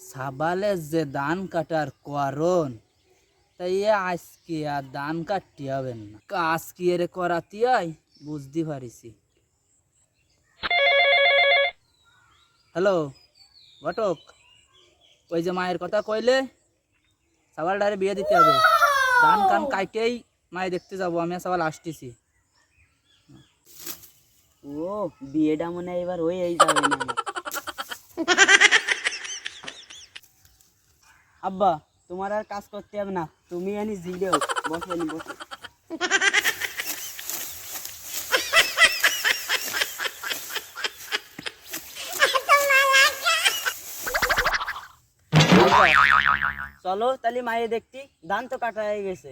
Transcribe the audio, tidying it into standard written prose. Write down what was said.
সাবালের যে ধান কাটার করণ, তাই আজকে আর ধান কাটতে হবে না, আজকে এর করাতে হয় বুঝতে পারিছি। হ্যালো ঘটক, ওই যে মায়ের কথা কইলে সাবালটারে বিয়ে দিতে হবে, ধান কান কাইটেই মায়ে দেখতে যাবো, আমি আর সাবাল আসতেছি। ও বিয়েটা মনে হয় এবার হয়েই যাবে না আমার। আব্বা তোমার আর কাজ করতে হবে না, তুমি আনি জিরেও বসে নি বসে। চলো তাহলে মায়ে দেখতি, ধান তো কাটা হয়ে গেছে।